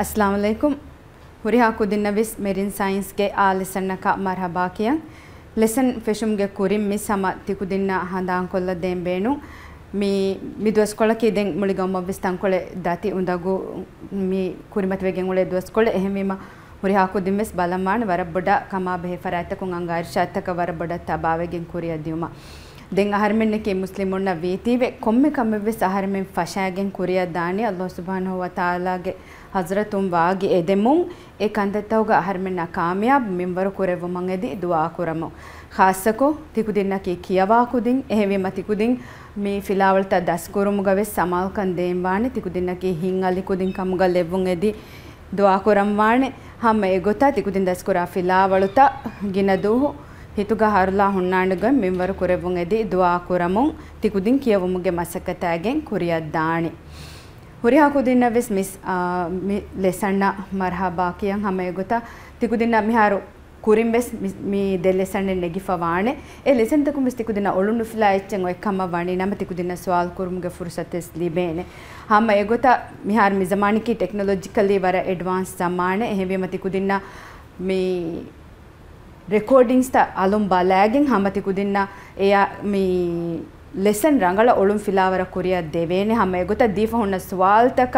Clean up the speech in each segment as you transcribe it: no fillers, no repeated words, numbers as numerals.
अस्सलाम वालेकुम हुरिहा कुदिनविस marine science के आ लेसन का मरहबा किया लेसन फिशम गे कुरिम मिस हम तिकुदिना हंदां कोल्ला देंबेनु मी दोस्कोला की दें मुलिगम विस्तां कोले दाती उंदागु मी कुरिमत वेगे मुले दोस्कोले एहमीमा हुरिहा कुदिमिस बालमान वरबड़ा कमा बे फरायत को अंगार शातक वरबड़ा तबावेगे कुरिया दियुमा दें आहरमेन के मुस्लिमुन वीतीवे कोम्मे कम्मे आहरमेन फशागें कुरिया दानी अल्लाह सुब्हानहु व तआला गे हज़रतुम वागी एदेमुं ए कंदतौगा आहरमेन कामयाब मिंबर कुरेव मंगेदी दुआ कुरमो खासको तिकुदिन की कियवा कुदिन एहेवेम तिकुदिन मी फिलावलता दस्कुरुमुगवे समाल कन देंवाने तिकुदिन की हिंगली कुदिन कमुगा लेवुंगेदी दुआ कुरम वाने हम एगोता तिकुदिन दस्कुरा फिलावलता गिनदुहु हितुगा हरला हुन्नांडुगा मिंवर कुरेवुंगेदी दुआ कुरमुं तिकुदिन कियवमुगे मसकतागें कुरिया दानी हुरिहा कुदिन विस मिस लेसन्ना मरहबा कियं हमें गोता तिकुदिन मिहारो कुरिम बेस मी दे लेसन्ने नेगिफवाने ए लेसन तकु मिस तिकुदिन ओलुनु फिला एच्चें एक्कम वाणी नम तिकुदिन सवाल कुरुमुगे फुर्सतेस लिबेने हम एगोता मिहार मी ज़माने की टेक्नोलॉजिकली वर एडवांस ज़माने एहेवे तिकुदिन मी रिकॉर्डिंग्स ता अलुम बालागिंग हम तिकुदिन एया मी लेसन रंगला ओलुम फिलावर कुरिया देवेने हम एगोता दीफ हुन सवाल तक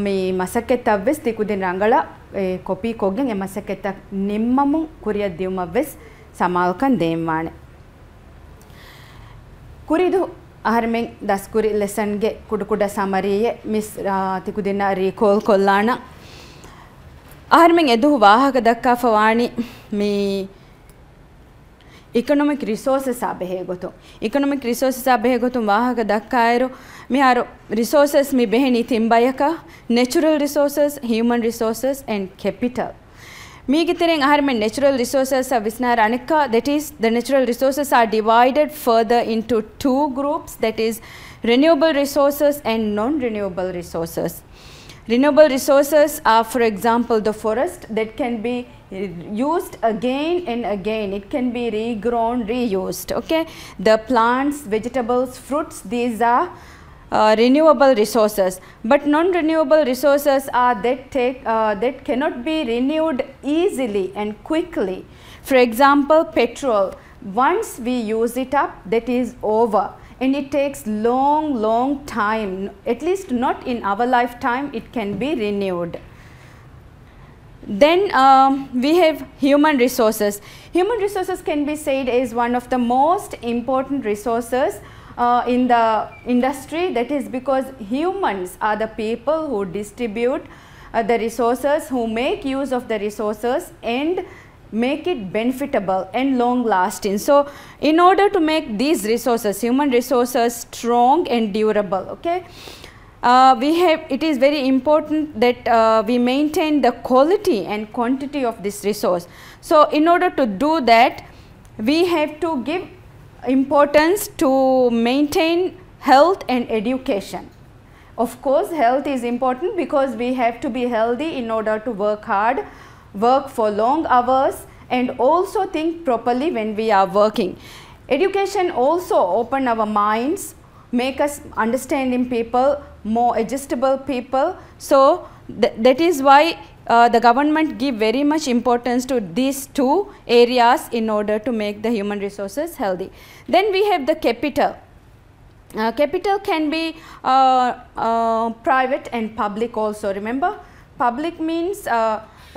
मी मसकेत अव्वेस तिकुदिन रंगला कॉपी कोगें ए मसकेत निम्ममु कुरिया दियुमव्वेस समालकन देवाने कुरिदु आहरमें दस्कुरी लेसन गे कुडकुड समरिये मिस तिकुदिन रिकॉल कोल्लाना आहरमें एदु वाहक दक्का फवानी मी इकोनॉमिक रिसोर्सेस आबे गोतो इकोनॉमिक रिसोर्सेस आबे गोतो वाहक दक्कायरो मिहारो रिसोर्सेस मी बेहनी थिंबायका natural resources human resources and capital मी गितरें आहर में नेचुरल रिसोर्सेस विस्नार अनेका that is the natural resources are divided further into two groups that is renewable resources and non renewable resources. Renewable resources are, for example, the forest that can be used again and again. It can be regrown, reused. Okay, the plants, vegetables, fruits. These are renewable resources. But non-renewable resources are that cannot be renewed easily and quickly. For example, petrol. Once we use it up, that is over. And it takes long time, at least not in our lifetime, it can be renewed. Then we have human resources. Human resources can be said as one of the most important resources in the industry. That is because humans are the people who distribute the resources, who make use of the resources and make it benefitable and long lasting. So in order to make these resources, human resources, strong and durable, okay, it is very important that we maintain the quality and quantity of this resource. So in order to do that, we have to give importance to maintain health and education. Of course, health is important because we have to be healthy in order to work hard, work for long hours, and also think properly when we are working. Education also open our minds, make us understanding people, more adjustable people. So that is why the government give very much importance to these two areas in order to make the human resources healthy. Then we have the capital. Capital can be private and public also. Remember, public means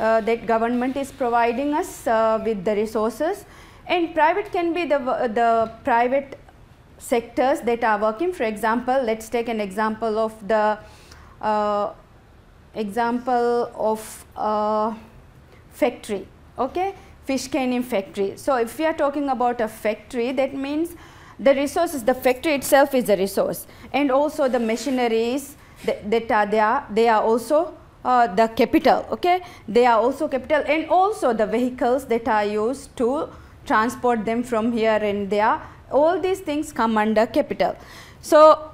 that government is providing us with the resources, and private can be the private sectors that are working. For example, let's take an example of the factory, okay, fish canning factory. So if we are talking about a factory, that means the resources, the factory itself is a resource, and also the machineries that are there, they are also the capital, okay, they are also capital, and also the vehicles that are used to transport them from here and there, all these things come under capital. So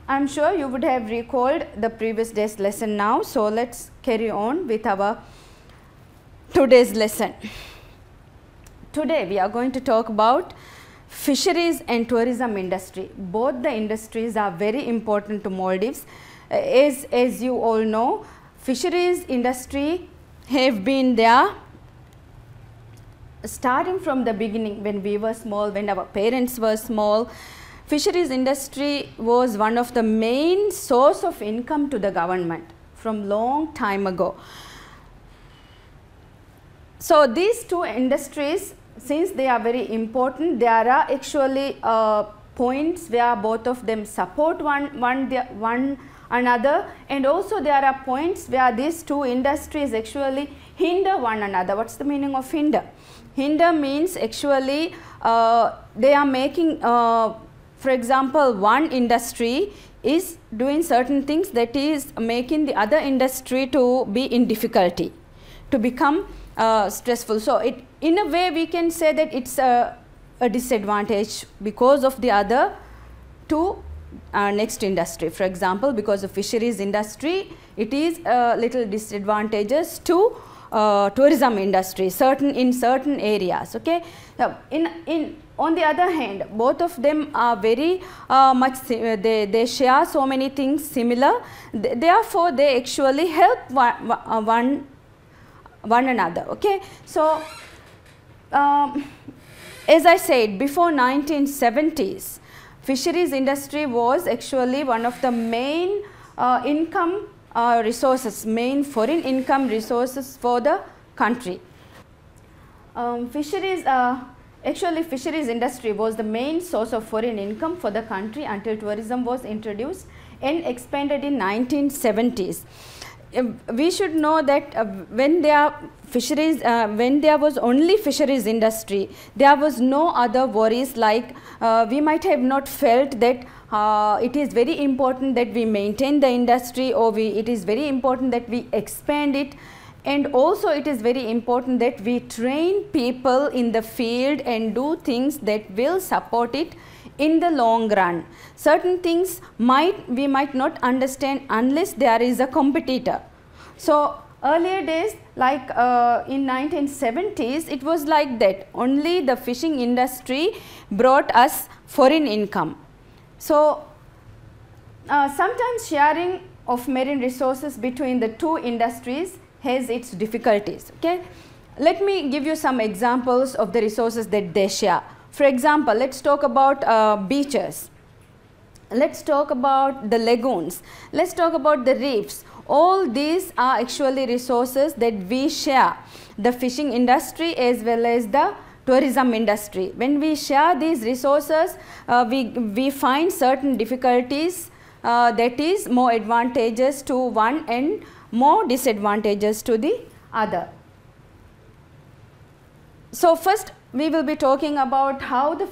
I am sure you would have recalled the previous day's lesson now. So let's carry on with our today's lesson. Today we are going to talk about fisheries and tourism industry. Both the industries are very important to Maldives. As you all know, fisheries industry have been there starting from the beginning when we were small, when our parents were small. Fisheries industry was one of the main source of income to the government from long time ago. So these two industries, since they are very important, there are actually points where both of them support one another, and also there are points where these two industries actually hinder one another. What's the meaning of hinder? Hinder means actually they are making, for example, one industry is doing certain things that is making the other industry to be in difficulty, to become stressful. So in a way we can say that it's a disadvantage because of the other two next industry. For example, because of fisheries industry, it is little disadvantageous to tourism industry in certain areas. Okay. Now, on the other hand, both of them are very much they share so many things similar. Therefore, they actually help one another. Okay. So as I said, before 1970s, fisheries industry was actually one of the main income resources, main foreign income resources for the country. Actually fisheries industry was the main source of foreign income for the country until tourism was introduced and expanded in 1970s. We should know that when there was only fisheries industry, there was no other worries, like we might have not felt that it is very important that we maintain the industry, or it is very important that we expand it, and also it is very important that we train people in the field and do things that will support it in the long run. Certain things we might not understand unless there is a competitor. So earlier days, like in 1970s, it was like that. Only the fishing industry brought us foreign income. So sometimes sharing of marine resources between the two industries has its difficulties. Okay, let me give you some examples of the resources that they share. For example, let's talk about beaches. Let's talk about the lagoons. Let's talk about the reefs. All these are actually resources that we share, the fishing industry as well as the tourism industry. When we share these resources, we find certain difficulties that is more advantageous to one and more disadvantageous to the other. So first we will be talking about how both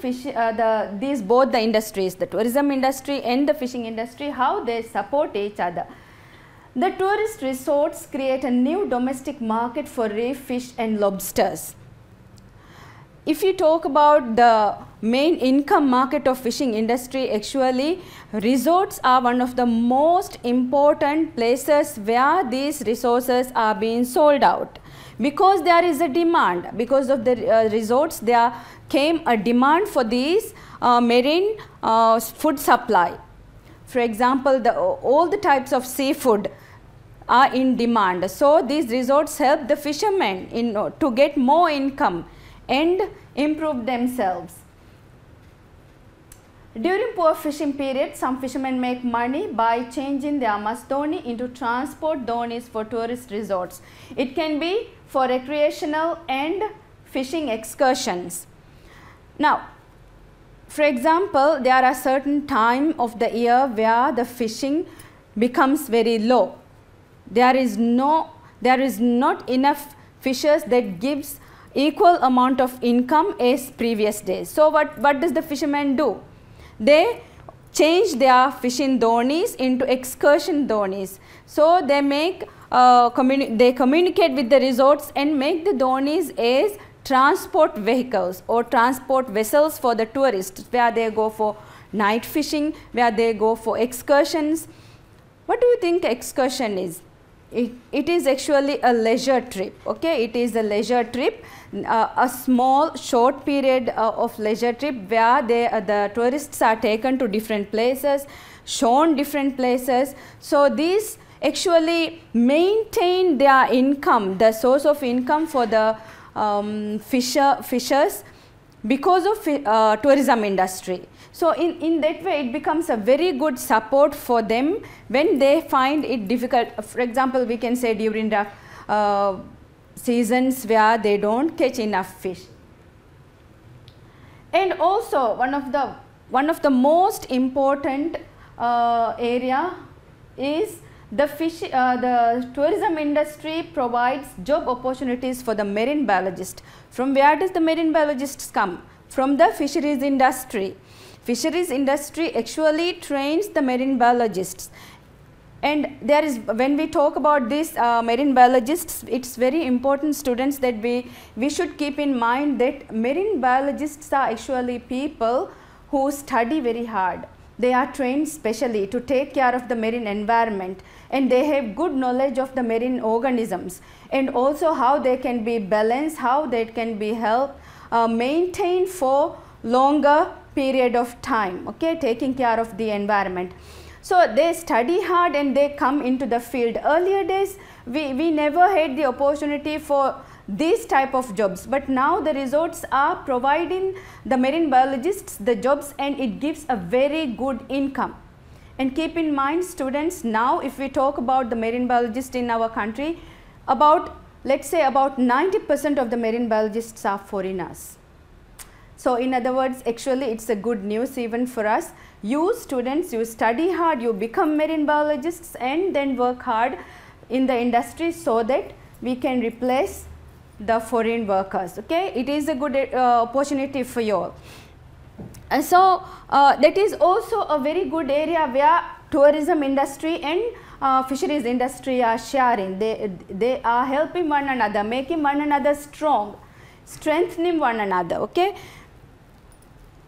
the industries, the tourism industry and the fishing industry, how they support each other. The tourist resorts create a new domestic market for reef fish and lobsters. If you talk about the main income market of fishing industry, actually resorts are one of the most important places where these resources are being sold out. Because there is a demand, because of the resorts, there came a demand for these marine food supply. For example, all the types of seafood are in demand. So these resorts help the fishermen to get more income and improve themselves. During poor fishing period, some fishermen make money by changing their masdoni into transport donis for tourist resorts. It can be for recreational and fishing excursions. Now, for example, there are certain time of the year where the fishing becomes very low. There is not enough fishers that gives equal amount of income as previous days. So what does the fisherman do? They change their fishing donis into excursion donis. So they make they communicate with the resorts and make the donis as transport vehicles or transport vessels for the tourists, where they go for night fishing, where they go for excursions. What do you think excursion is? It is actually a leisure trip. Okay, it is a leisure trip, a small short period of leisure trip where the tourists are taken to different places, shown different places. So these actually maintain their income, the source of income for the fishers because of tourism industry. So in that way it becomes a very good support for them when they find it difficult. For example, we can say during the seasons where they don't catch enough fish. And also one of the most important area is the tourism industry provides job opportunities for the marine biologists. From where does the marine biologists come? From the fisheries industry. Fisheries industry actually trains the marine biologists. And there is, when we talk about these marine biologists, it's very important, students, that we should keep in mind that marine biologists are actually people who study very hard. They are trained specially to take care of the marine environment, and they have good knowledge of the marine organisms, and also how they can be balanced, how they can be helped maintain for longer period of time, okay, taking care of the environment. So they study hard and they come into the field. Earlier days we never had the opportunity for these type of jobs, but now the resorts are providing the marine biologists the jobs, and it gives a very good income. And keep in mind, students, now if we talk about the marine biologists in our country, about, let's say, about 90% of the marine biologists are foreigners. So in other words, actually it's a good news even for us. You students, you study hard, you become marine biologists, and then work hard in the industry so that we can replace the foreign workers, okay. It is a good opportunity for you all. And so that is also a very good area where tourism industry and fisheries industry are sharing. They are helping one another, making one another strong, strengthening one another, okay.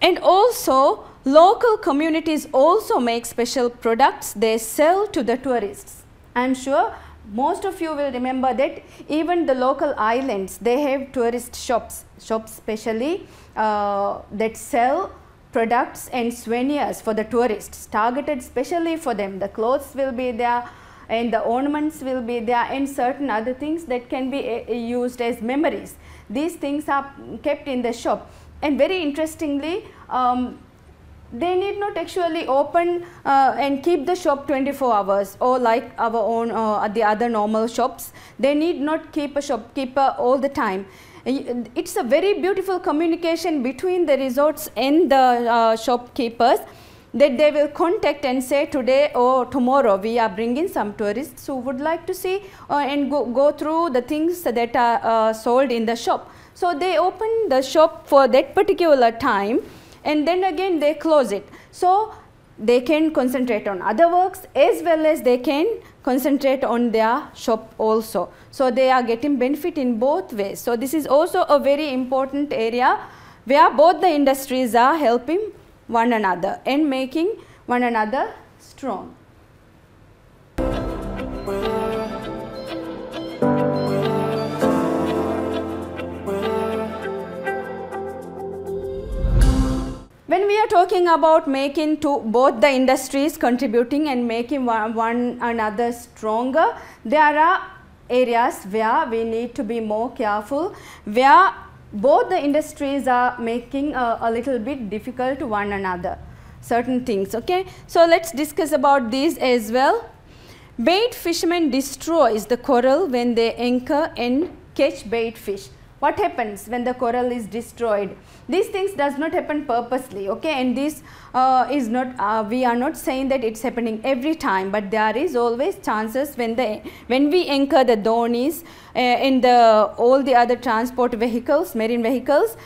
And also local communities also make special products they sell to the tourists. I am sure most of you will remember that even the local islands, they have tourist shops specially that sell products and souvenirs for the tourists, targeted specially for them. The clothes will be there and the ornaments will be there, and certain other things that can be used as memories. These things are kept in the shop. And very interestingly, they need not actually open and keep the shop 24 hours or like our own the other normal shops. They need not keep a shopkeeper all the time. It's a very beautiful communication between the resorts and the shopkeepers, that they will contact and say, today or tomorrow we are bringing some tourists who would like to see and go through the things that are sold in the shop. So they open the shop for that particular time, and then again they close it. So they can concentrate on other works as well as they can concentrate on their shop also. So they are getting benefit in both ways. So this is also a very important area where both the industries are helping one another and making one another strong. When we are talking about making both the industries contributing and making one another stronger, there are areas where we need to be more careful, where both the industries are making a little bit difficult to one another, certain things, okay. So let's discuss about these as well. Bait fishermen destroys the coral when they anchor and catch bait fish. What happens when the coral is destroyed? These things does not happen purposely, okay, and this is not, we are not saying that it's happening every time, but there is always chances when we anchor the dhonis in all the other transport vehicles, marine vehicles.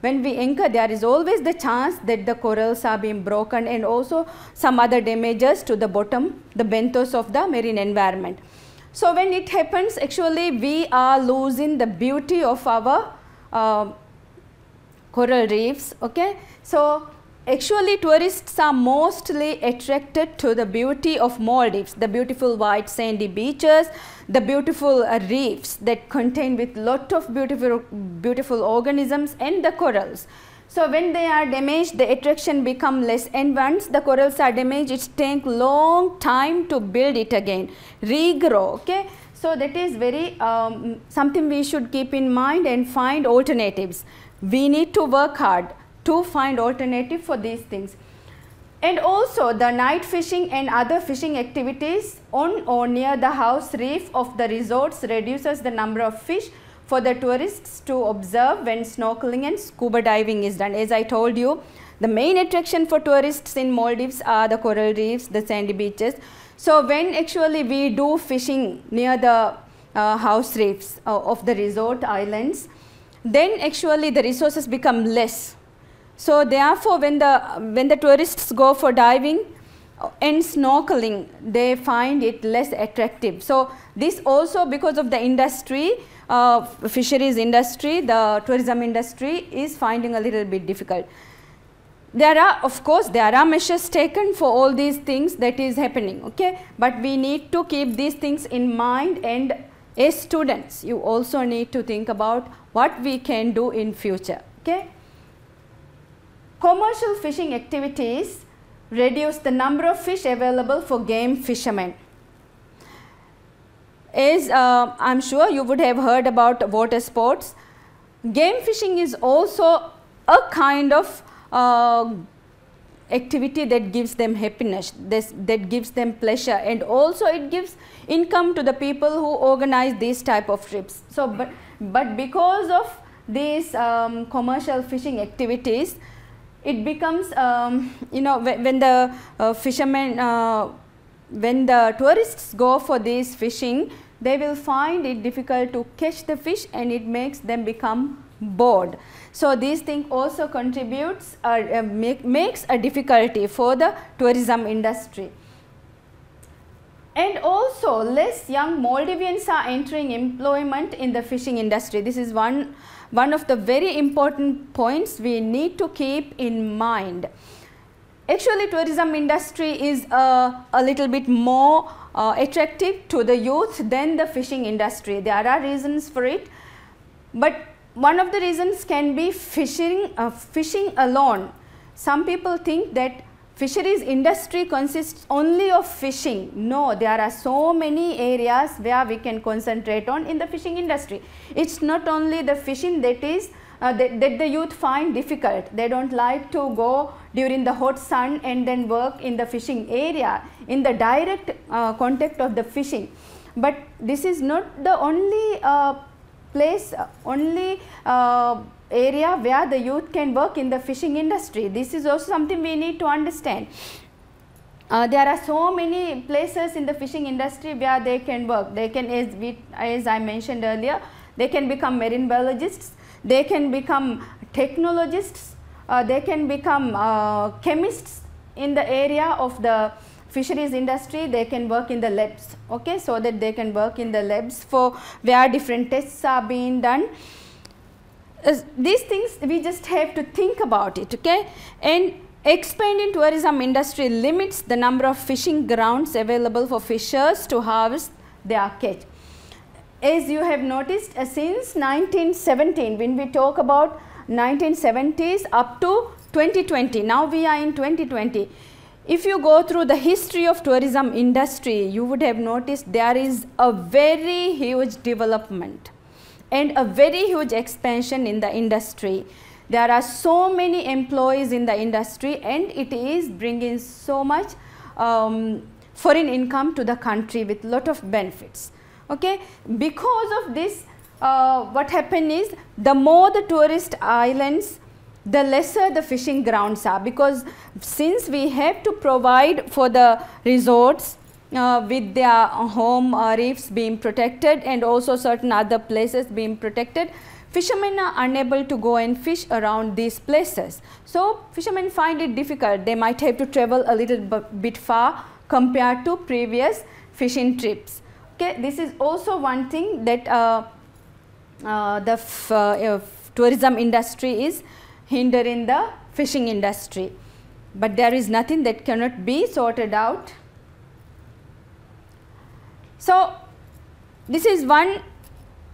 When we anchor, there is always the chance that the corals are being broken and also some other damages to the bottom, the benthos of the marine environment. So when it happens, actually we are losing the beauty of our coral reefs, okay. So actually tourists are mostly attracted to the beauty of Maldives, the beautiful white sandy beaches, the beautiful reefs that contain with lot of beautiful organisms and the corals. So when they are damaged, the attraction become less, and once the corals are damaged, it takes long time to build it again, regrow. Okay, so that is very something we should keep in mind and find alternatives. We need to work hard to find alternative for these things. And also the night fishing and other fishing activities on or near the house reef of the resorts reduces the number of fish for the tourists to observe when snorkeling and scuba diving is done. As I told you, the main attraction for tourists in Maldives are the coral reefs, the sandy beaches. So when actually we do fishing near the house reefs of the resort islands, then actually the resources become less. So therefore when the tourists go for diving and snorkeling, they find it less attractive. So this also, because of the industry, fisheries industry, the tourism industry is finding a little bit difficult. There are, of course, there are measures taken for all these things that is happening, okay, but we need to keep these things in mind, and as students you also need to think about what we can do in future. Okay. Commercial fishing activities reduce the number of fish available for game fishermen. As I am sure you would have heard about water sports, game fishing is also a kind of activity that gives them happiness, that gives them pleasure, and also it gives income to the people who organize these type of trips. So, but because of these commercial fishing activities, it becomes, you know, when the fishermen, when the tourists go for this fishing, they will find it difficult to catch the fish, and it makes them become bored. So these things also contributes or makes a difficulty for the tourism industry. And also less young Maldivians are entering employment in the fishing industry. This is one of the very important points we need to keep in mind. Actually, tourism industry is a little bit more attractive to the youth than the fishing industry. There are reasons for it, but one of the reasons can be fishing alone. Some people think that fisheries industry consists only of fishing. No, there are so many areas where we can concentrate on in the fishing industry. It's not only the fishing that is that the youth find difficult. They don't like to go during the hot sun and then work in the fishing area in the direct contact of the fishing. But this is not the only area where the youth can work in the fishing industry. This is also something we need to understand. There are so many places in the fishing industry where they can work. They can, as I mentioned earlier, they can become marine biologists, they can become technologists, they can become chemists in the area of the fisheries industry. They can work in the labs, okay, so that they can work in the labs for where different tests are being done. These things we just have to think about it, okay. And expanding tourism industry limits the number of fishing grounds available for fishers to harvest their catch. As you have noticed, since 1917, when we talk about 1970s up to 2020, now we are in 2020. If you go through the history of tourism industry, you would have noticed there is a very huge development and a very huge expansion in the industry. There are so many employees in the industry, and it is bringing so much foreign income to the country with lot of benefits. Okay, because of this, what happened is, the more the tourist islands, the lesser the fishing grounds are, because since we have to provide for the resorts with their home reefs being protected and also certain other places being protected, fishermen are unable to go and fish around these places. So fishermen find it difficult. They might have to travel a little bit far compared to previous fishing trips. Okay, this is also one thing that the tourism industry is hindering the fishing industry, but there is nothing that cannot be sorted out. So this is one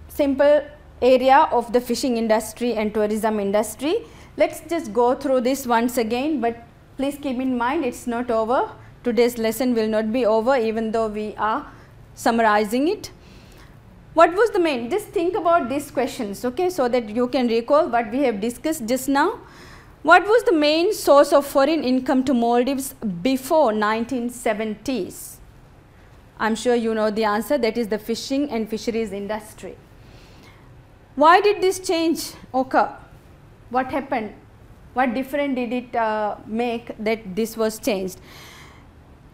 simple area of the fishing industry and tourism industry. Let's just go through this once again, but please keep in mind it's not over. Today's lesson will not be over even though we are summarizing it. What was the main? Just think about these questions, okay, so that you can recall what we have discussed just now. What was the main source of foreign income to Maldives before 1970s? I'm sure you know the answer, that is the fishing and fisheries industry. Why did this change occur? What happened? What difference did it make that this was changed?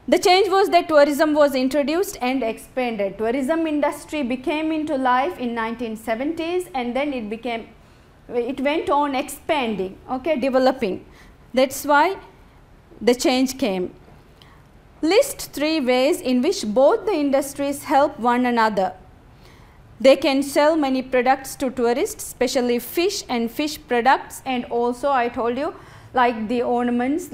The change was that tourism was introduced and expanded. Tourism industry became into life in 1970s, and then it went on expanding, okay, developing. That's why the change came. List 3 ways in which both the industries help one another. They can sell many products to tourists, especially fish and fish products, and also I told you, like the ornaments,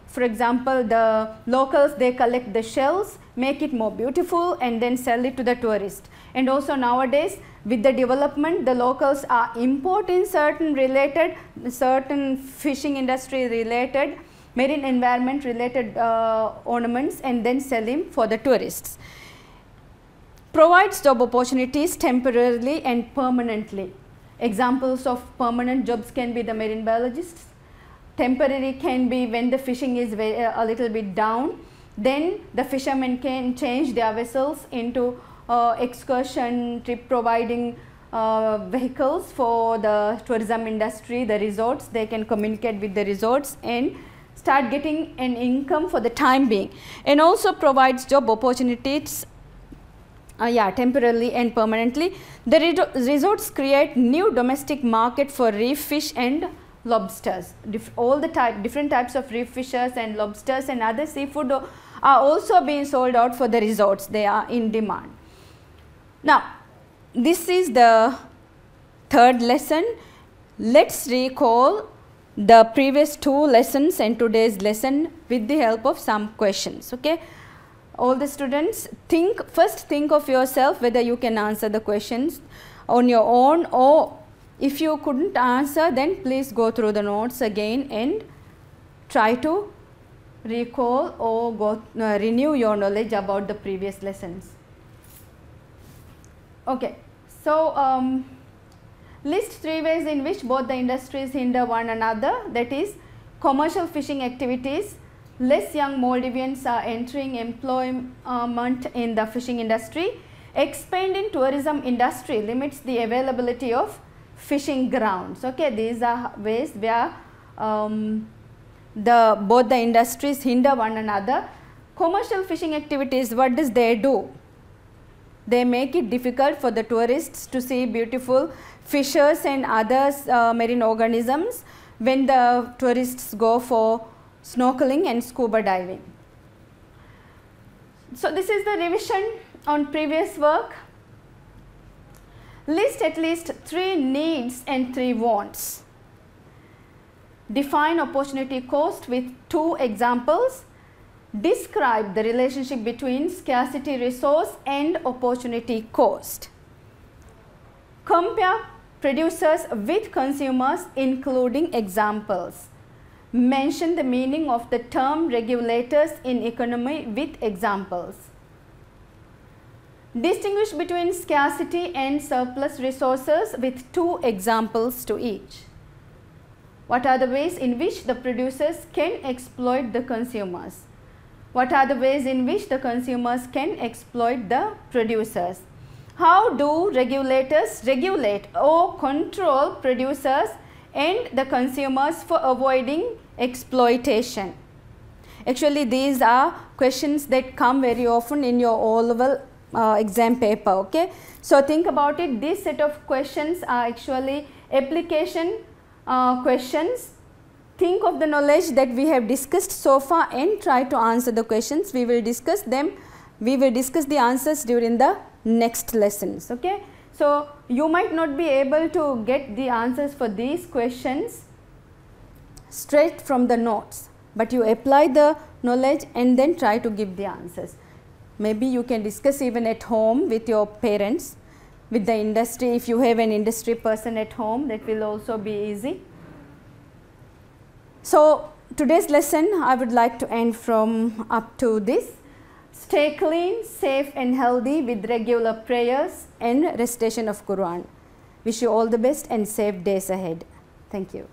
for example, the locals, they collect the shells, make it more beautiful and then sell it to the tourist. And also nowadays with the development, the locals are importing certain fishing industry related, marine environment related ornaments and then selling for the tourists. Provides job opportunities temporarily and permanently. Examples of permanent jobs can be the marine biologists. Temporary can be when the fishing is a little bit down, then the fishermen can change their vessels into excursion trip providing vehicles for the tourism industry, the resorts. They can communicate with the resorts and start getting an income for the time being, and also provides job opportunities temporarily and permanently. The resorts create new domestic market for reef fish and lobsters. Different types of reef fishes and lobsters and other seafood are also being sold out for the resorts. They are in demand. Now, this is the third lesson. Let's recall the previous 2 lessons and today's lesson with the help of some questions, okay. All the students, first think of yourself whether you can answer the questions on your own, or if you couldn't answer, then please go through the notes again and try to recall or renew your knowledge about the previous lessons. Okay, so list 3 ways in which both the industries hinder one another, that is commercial fishing activities. Less young Maldivians are entering employment in the fishing industry. Expanding tourism industry limits the availability of fishing grounds. Okay, these are ways where both the industries hinder one another. Commercial fishing activities, what does they do? They make it difficult for the tourists to see beautiful fishes and other marine organisms when the tourists go for snorkeling and scuba diving. So this is the revision on previous work. List at least 3 needs and 3 wants. Define opportunity cost with 2 examples. Describe the relationship between scarcity resource and opportunity cost. Compare producers with consumers, including examples. Mention the meaning of the term regulators in economy with examples. Distinguish between scarcity and surplus resources with 2 examples to each. What are the ways in which the producers can exploit the consumers? What are the ways in which the consumers can exploit the producers? How do regulators regulate or control producers and the consumers for avoiding exploitation? Actually, these are questions that come very often in your O-level exam paper, okay. So think about it, this set of questions are actually application questions. Think of the knowledge that we have discussed so far and try to answer the questions. We will discuss them, we will discuss the answers during the next lessons, okay. So you might not be able to get the answers for these questions straight from the notes, but you apply the knowledge and then try to give the answers. Maybe you can discuss even at home with your parents, with the industry. If you have an industry person at home, that will also be easy. So today's lesson I would like to end from up to this. Stay clean, safe and healthy with regular prayers and recitation of Quran. Wish you all the best and safe days ahead. Thank you.